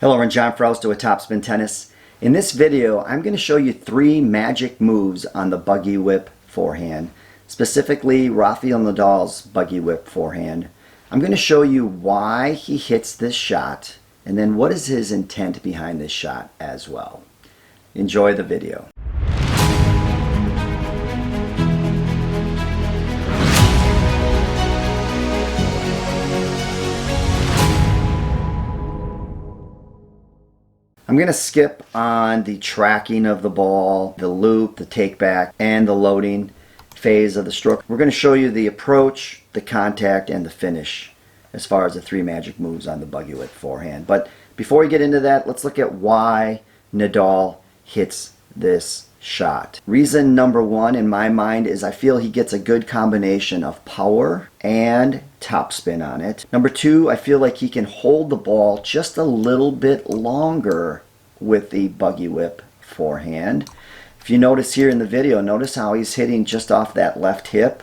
Hello, I'm John Frausto with Topspin Tennis. In this video, I'm going to show you 3 magic moves on the Buggy Whip Forehand, specifically Rafael Nadal's Buggy Whip Forehand. I'm going to show you why he hits this shot, and then what is his intent behind this shot as well. Enjoy the video. I'm going to skip on the tracking of the ball, the loop, the take back, and the loading phase of the stroke. We're going to show you the approach, the contact, and the finish as far as the 3 magic moves on the Buggy Whip Forehand. But before we get into that, let's look at why Nadal hits this shot. Reason number 1 in my mind is I feel he gets a good combination of power and topspin on it. Number 2, I feel like he can hold the ball just a little bit longer with the Buggy Whip Forehand. If you notice here in the video, notice how he's hitting just off that left hip.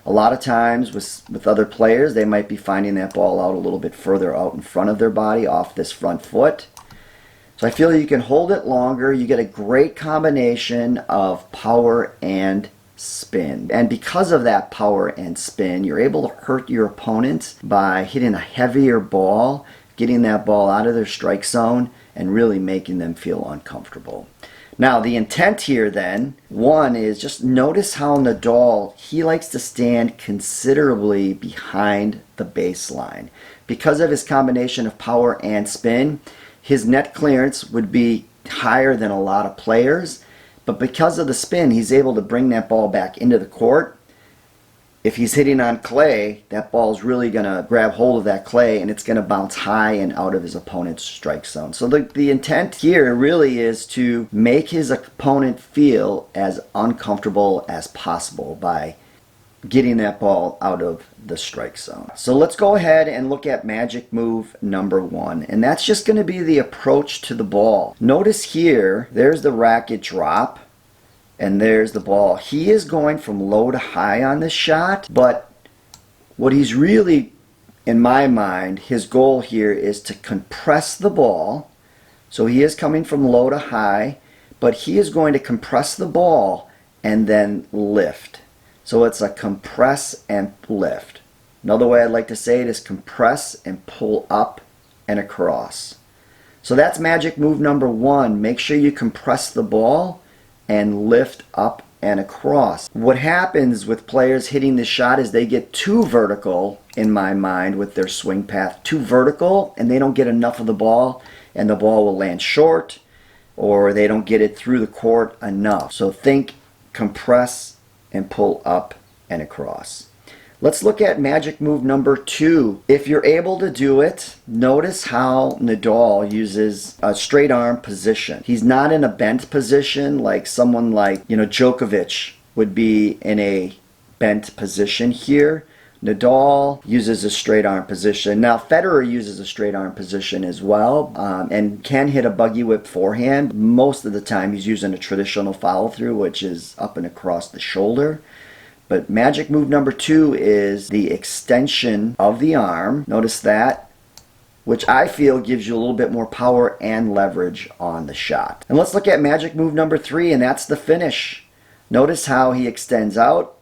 A lot of times with other players, they might be finding that ball out a little bit further out in front of their body, off this front foot. So I feel you can hold it longer. You get a great combination of power and spin. And because of that power and spin, you're able to hurt your opponent by hitting a heavier ball, getting that ball out of their strike zone, and really making them feel uncomfortable. Now, the intent here then, 1 is just notice how Nadal, he likes to stand considerably behind the baseline. Because of his combination of power and spin, his net clearance would be higher than a lot of players, but because of the spin, he's able to bring that ball back into the court. If he's hitting on clay, that ball is really going to grab hold of that clay and it's going to bounce high and out of his opponent's strike zone. So the intent here really is to make his opponent feel as uncomfortable as possible by getting that ball out of the strike zone. So let's go ahead and look at magic move number 1, and that's just going to be the approach to the ball. Notice here, there's the racket drop, and there's the ball. He is going from low to high on this shot, but what he's really, in my mind, his goal here is to compress the ball. So he is coming from low to high, but he is going to compress the ball and then lift. So it's a compress and lift. Another way I'd like to say it is compress and pull up and across. So that's magic move number 1. Make sure you compress the ball and lift up and across. What happens with players hitting this shot is they get too vertical, in my mind, with their swing path. Too vertical, and they don't get enough of the ball, and the ball will land short, or they don't get it through the court enough. So think compress and pull up and across. Let's look at magic move number 2. If you're able to do it, notice how Nadal uses a straight arm position. He's not in a bent position like someone like, Djokovic would be in a bent position here. Nadal uses a straight arm position. Now, Federer uses a straight arm position as well and can hit a Buggy Whip Forehand. Most of the time he's using a traditional follow through, which is up and across the shoulder. But magic move number 2 is the extension of the arm. Notice that, which I feel gives you a little bit more power and leverage on the shot. And let's look at magic move number 3, and that's the finish. Notice how he extends out,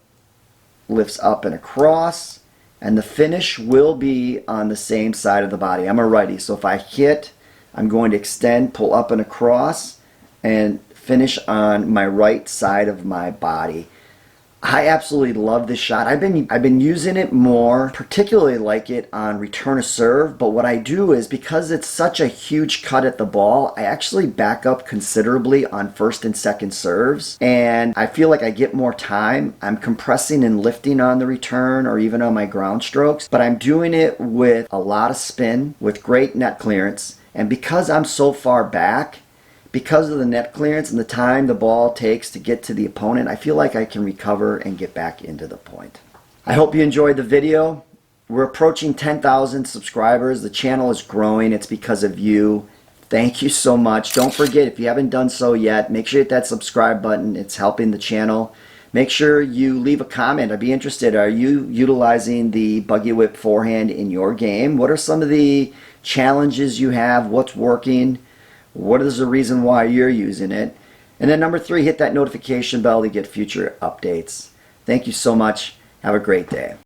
lifts up and across, and the finish will be on the same side of the body. I'm a righty, so if I hit, I'm going to extend, pull up and across, and finish on my right side of my body. I absolutely love this shot. I've been using it more, particularly like it on return of serve, but what I do is, because it's such a huge cut at the ball, I actually back up considerably on first and second serves, and I feel like I get more time. I'm compressing and lifting on the return or even on my ground strokes, but I'm doing it with a lot of spin, with great net clearance, and because I'm so far back, because of the net clearance and the time the ball takes to get to the opponent, I feel like I can recover and get back into the point. I hope you enjoyed the video. We're approaching 10,000 subscribers. The channel is growing. It's because of you. Thank you so much. Don't forget, if you haven't done so yet, make sure you hit that subscribe button. It's helping the channel. Make sure you leave a comment. I'd be interested. Are you utilizing the Buggy Whip Forehand in your game? What are some of the challenges you have, what's working, what is the reason why you're using it. And then number 3, hit that notification bell to get future updates. Thank you so much. Have a great day.